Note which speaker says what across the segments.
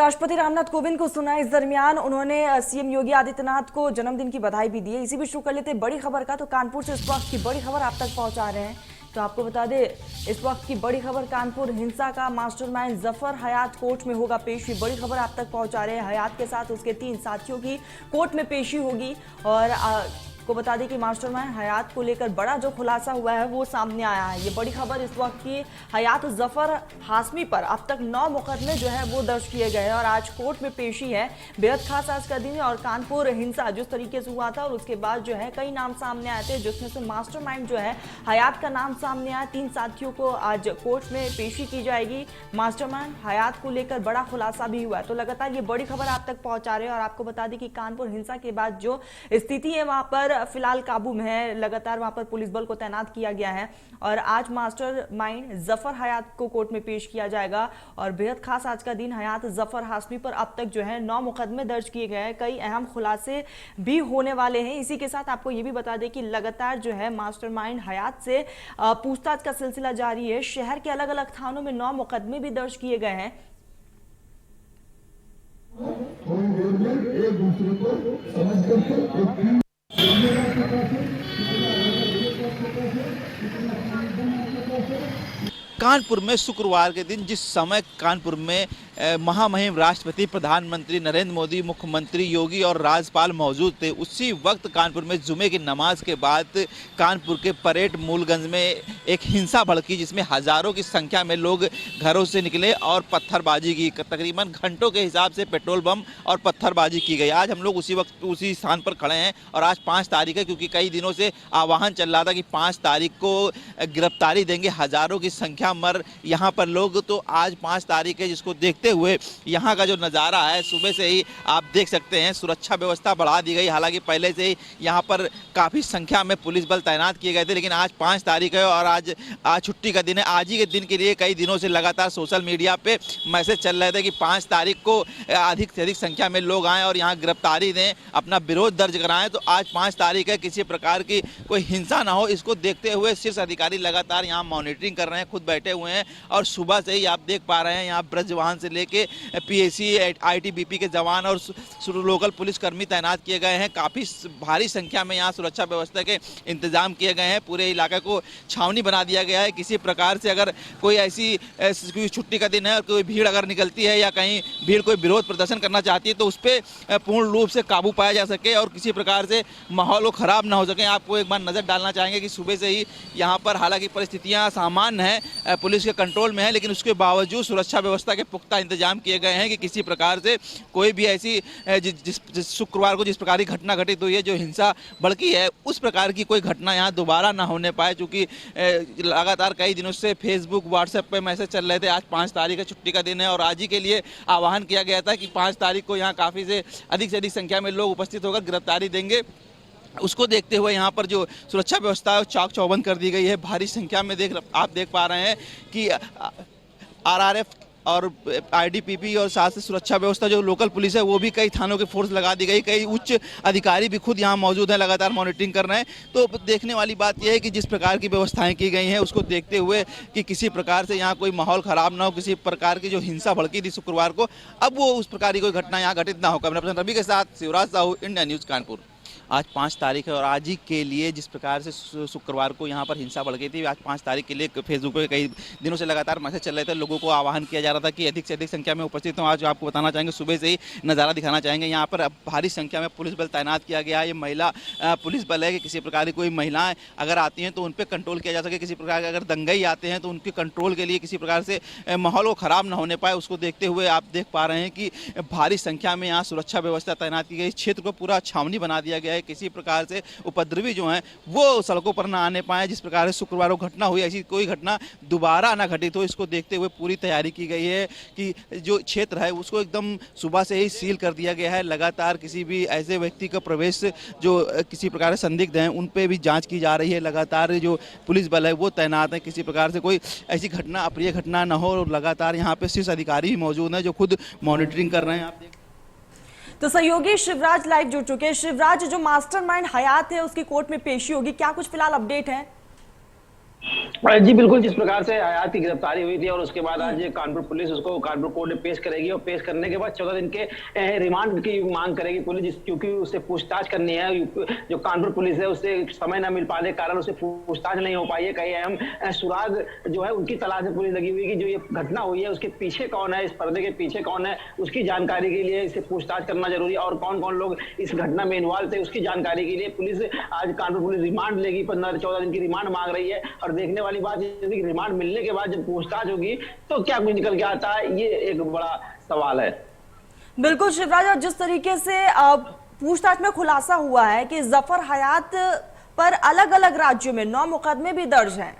Speaker 1: राष्ट्रपति रामनाथ कोविंद को सुना। इस दरमियान उन्होंने सीएम योगी आदित्यनाथ को जन्मदिन की बधाई भी दी है। इसी भी शुरू कर लेते बड़ी खबर का, तो कानपुर से इस वक्त की बड़ी खबर आप तक पहुंचा रहे हैं। तो आपको बता दें, इस वक्त की बड़ी खबर, कानपुर हिंसा का मास्टरमाइंड जफर हयात कोर्ट में होगा पेशी। बड़ी खबर आप तक पहुंचा रहे हैं। हयात के साथ उसके 3 साथियों की कोर्ट में पेशी होगी। और को बता दें कि मास्टरमाइंड हयात को लेकर बड़ा जो खुलासा हुआ है वो सामने आया है। ये बड़ी खबर इस वक्त की। हयात जफर हाशमी पर अब तक 9 मुकदमे जो है वो दर्ज किए गए हैं और आज कोर्ट में पेशी है। बेहद खास आज का दिन है। और कानपुर हिंसा जिस तरीके से हुआ था और उसके बाद जो है कई नाम सामने आए थे, जिसमें से मास्टरमाइंड जो है हयात का नाम सामने आया। 3 साथियों को आज कोर्ट में पेशी की जाएगी। मास्टरमाइंड हयात को लेकर बड़ा खुलासा भी हुआ है। तो लगातार ये बड़ी खबर आप तक पहुंचा रहे हैं। और आपको बता दें कि कानपुर हिंसा के बाद जो स्थिति है वहां पर फिलहाल काबू में है। लगातार वहां पर पुलिस बल को तैनात किया गया है और आज मास्टरमाइंड जफर हयात को कोर्ट में पेश किया जाएगा। और बेहद खास आज का दिन। हयात जफर हाशमी पर अब तक जो है 9 मुकदमे दर्ज किए गए हैं। कई अहम खुलासे भी होने वाले हैं। इसी के साथ आपको यह भी बता दें कि लगातार जो है मास्टरमाइंड हयात से पूछताछ का सिलसिला जारी है। शहर के अलग अलग थानों में 9 मुकदमे भी दर्ज किए गए हैं। एक दूसरे को समझ करके
Speaker 2: कानपुर में शुक्रवार के दिन जिस समय कानपुर में महामहिम राष्ट्रपति, प्रधानमंत्री नरेंद्र मोदी, मुख्यमंत्री योगी और राज्यपाल मौजूद थे, उसी वक्त कानपुर में जुमे की नमाज के बाद कानपुर के परेड मूलगंज में एक हिंसा भड़की, जिसमें हजारों की संख्या में लोग घरों से निकले और पत्थरबाजी की। तकरीबन घंटों के हिसाब से पेट्रोल बम और पत्थरबाजी की गई। आज हम लोग उसी स्थान पर खड़े हैं और आज 5 तारीख है, क्योंकि कई दिनों से आह्वान चल रहा था कि 5 तारीख को गिरफ्तारी देंगे। हजारों की संख्या मर यहाँ पर लोग, तो आज 5 तारीख है, जिसको देखते हुए यहाँ का जो नज़ारा है, सुबह से ही आप देख सकते हैं सुरक्षा व्यवस्था बढ़ा दी गई। हालांकि पहले से ही यहाँ पर काफ़ी संख्या में पुलिस बल तैनात किए गए थे, लेकिन आज 5 तारीख है और आज छुट्टी का दिन है। आज ही के दिन के लिए कई दिनों से लगातार सोशल मीडिया पे मैसेज चल रहे थे कि 5 तारीख को अधिक से अधिक संख्या में लोग आएँ और यहाँ गिरफ्तारी दें, अपना विरोध दर्ज कराएं। तो आज 5 तारीख है, किसी प्रकार की कोई हिंसा ना हो, इसको देखते हुए शीर्ष अधिकारी लगातार यहाँ मॉनिटरिंग कर रहे हैं, खुद बैठे हुए हैं। और सुबह से ही आप देख पा रहे हैं यहाँ ब्रज वाहन से लेके पीएसी, आईटीबीपी के जवान और लोकल पुलिसकर्मी तैनात किए गए हैं। काफ़ी भारी संख्या में यहाँ सुरक्षा व्यवस्था के इंतजाम किए गए हैं। पूरे इलाके को छावनी बना दिया गया है। किसी प्रकार से अगर कोई ऐसी छुट्टी का दिन है और कोई भीड़ अगर निकलती है या कहीं भीड़ कोई विरोध प्रदर्शन करना चाहती है, तो उस पर पूर्ण रूप से काबू पाया जा सके और किसी प्रकार से माहौल को खराब ना हो सके। आपको एक बार नज़र डालना चाहेंगे कि सुबह से ही यहाँ पर हालांकि परिस्थितियाँ सामान्य हैं, पुलिस के कंट्रोल में है, लेकिन उसके बावजूद सुरक्षा व्यवस्था के पुख्ता इंतजाम किए गए हैं कि किसी प्रकार से कोई भी ऐसी जिस शुक्रवार को जिस प्रकार की घटना घटित हुई है, जो हिंसा भड़की है, उस प्रकार की कोई घटना यहाँ दोबारा ना होने पाए। क्योंकि लगातार कई दिनों से फेसबुक, व्हाट्सएप पे मैसेज चल रहे थे आज 5 तारीख का छुट्टी का दिन है और आज ही के लिए आह्वान किया गया था कि 5 तारीख को यहाँ काफ़ी से अधिक संख्या में लोग उपस्थित होकर गिरफ्तारी देंगे। उसको देखते हुए यहाँ पर जो सुरक्षा व्यवस्था है चाक चौबंद कर दी गई है। भारी संख्या में आप देख पा रहे हैं कि आरआरएफ और आईटीबीपी और साथ ही सुरक्षा व्यवस्था जो लोकल पुलिस है वो भी कई थानों की फोर्स लगा दी गई। कई उच्च अधिकारी भी खुद यहाँ मौजूद हैं, लगातार मॉनिटरिंग कर रहे हैं। तो देखने वाली बात यह है कि जिस प्रकार की व्यवस्थाएं की गई हैं उसको देखते हुए कि किसी प्रकार से यहाँ कोई माहौल ख़राब ना हो, किसी प्रकार की जो हिंसा भड़की थी शुक्रवार को, अब वो उस प्रकार की कोई घटना यहाँ घटित ना हो। कैमरा पर्सन रवि के साथ शिवराज साहू, इंडिया न्यूज़, कानपुर। आज 5 तारीख है और आज ही के लिए जिस प्रकार से शुक्रवार को यहाँ पर हिंसा बढ़ गई थी, आज 5 तारीख के लिए फेसबुक पे कई दिनों से लगातार मैसेज चल रहे थे। लोगों को आह्वान किया जा रहा था कि अधिक से अधिक संख्या में उपस्थित हों। आज आपको बताना चाहेंगे, सुबह से ही नज़ारा दिखाना चाहेंगे, यहाँ पर अब भारी संख्या में पुलिस बल तैनात किया गया है। ये महिला पुलिस बल है कि किसी प्रकार की कोई महिलाएँ अगर आती हैं तो उन पर कंट्रोल किया जा सके। किसी प्रकार के अगर दंगई आते हैं तो उनके कंट्रोल के लिए किसी प्रकार से माहौल को ख़राब ना होने पाए, उसको देखते हुए आप देख पा रहे हैं कि भारी संख्या में यहाँ सुरक्षा व्यवस्था तैनात की गई। क्षेत्र को पूरा छावनी बना दिया गया है। किसी प्रकार से उपद्रवी जो हैं वो सड़कों पर ना आने पाए। जिस प्रकार से शुक्रवार को घटना हुई, ऐसी कोई घटना दोबारा ना घटित हो, इसको देखते हुए पूरी तैयारी की गई है कि जो क्षेत्र है उसको एकदम सुबह से ही सील कर दिया गया है। लगातार किसी भी ऐसे व्यक्ति का प्रवेश जो किसी प्रकार से संदिग्ध हैं उन पर भी जांच की जा रही है। लगातार जो पुलिस बल है वो तैनात है, किसी प्रकार से कोई ऐसी घटना, अप्रिय घटना ना हो। और लगातार यहाँ पे शीर्ष अधिकारी भी मौजूद हैं जो खुद मॉनिटरिंग कर रहे हैं। आप देख
Speaker 1: तो सहयोगी शिवराज लाइव जुड़ चुके हैं। शिवराज, जो मास्टरमाइंड हयात है उसकी कोर्ट में पेशी होगी, क्या कुछ फिलहाल अपडेट है?
Speaker 3: जी बिल्कुल, जिस प्रकार से हयात की गिरफ्तारी हुई थी और उसके बाद आज कानपुर पुलिस उसको कानपुर कोर्ट में पेश करेगी और पेश करने के बाद 14 दिन के रिमांड की मांग करेगी पुलिस, क्योंकि उससे पूछताछ करनी है। जो कानपुर पुलिस है उससे समय न मिल पाने के कारण उससे पूछताछ नहीं हो पाई है। कई अहम सुराग जो है उनकी तलाश में पुलिस लगी हुई है कि जो ये घटना हुई है उसके पीछे कौन है, इस पर्दे के पीछे कौन है, उसकी जानकारी के लिए इसे पूछताछ करना जरूरी है और कौन कौन लोग इस घटना में इन्वॉल्व थे उसकी जानकारी के लिए पुलिस आज कानपुर पुलिस रिमांड लेगी। 15-14 दिन की रिमांड मांग रही है और देखने वाली बात यदि रिमांड मिलने के बाद जब पूछताछ होगी तो क्या कुछ निकल के आता है, ये एक बड़ा सवाल है।
Speaker 1: बिल्कुल शिवराज, और जिस तरीके से पूछताछ में खुलासा हुआ है कि जफर हयात पर अलग अलग राज्यों में 9 मुकदमे भी दर्ज हैं।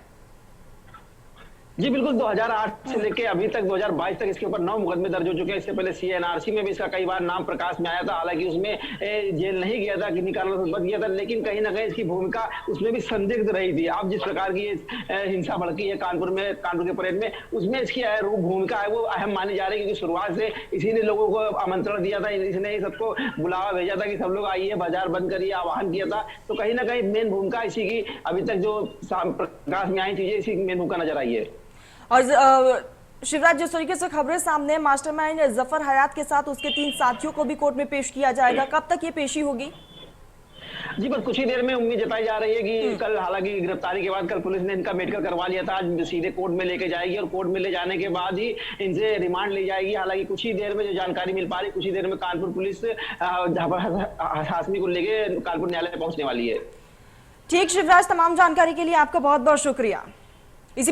Speaker 3: जी बिल्कुल, 2008 से लेके अभी तक 2022 तक इसके ऊपर 9 मुकदमे दर्ज हो चुके हैं। इससे पहले CNRC में भी इसका कई बार नाम प्रकाश में आया था, हालांकि उसमें जेल नहीं गया था कि निकालना बच गया था, लेकिन कहीं ना कहीं इसकी भूमिका उसमें भी संदिग्ध रही थी। अब जिस प्रकार की हिंसा भड़की है कानपुर के परेड में, उसमें इसकी भूमिका है वो अहम मानी जा रही है, क्योंकि शुरुआत से इसी ने लोगों को आमंत्रण दिया था, इसने सबको बुलावा भेजा था कि सब लोग आइए, बाजार बंद करिए, आह्वान किया था। तो कहीं ना कहीं मेन भूमिका इसी की अभी तक जो प्रकाश में आई चीजें इसी की मेन भूमिका नजर आई है।
Speaker 1: और शिवराज, जिस तरीके से खबरें सामने, मास्टरमाइंड जफर हयात के साथ उसके 3 साथियों को भी कोर्ट में पेश किया जाएगा, कब तक ये पेशी होगी?
Speaker 3: जी बस कुछ ही देर में उम्मीद जताई जा रही है कि कल, हालांकि गिरफ्तारी के बाद कल पुलिस ने इनका मेडिकल करवा लिया था, आज सीधे कोर्ट में लेके जाएगी और कोर्ट में ले जाने के बाद ही इनसे रिमांड ली जाएगी। हालांकि कुछ ही देर में जो जानकारी मिल पा रही, कुछ ही देर में कानपुर पुलिस हाशमी को लेके कानपुर न्यायालय पहुंचने वाली है।
Speaker 1: ठीक शिवराज, तमाम जानकारी के लिए आपका बहुत बहुत शुक्रिया। इसी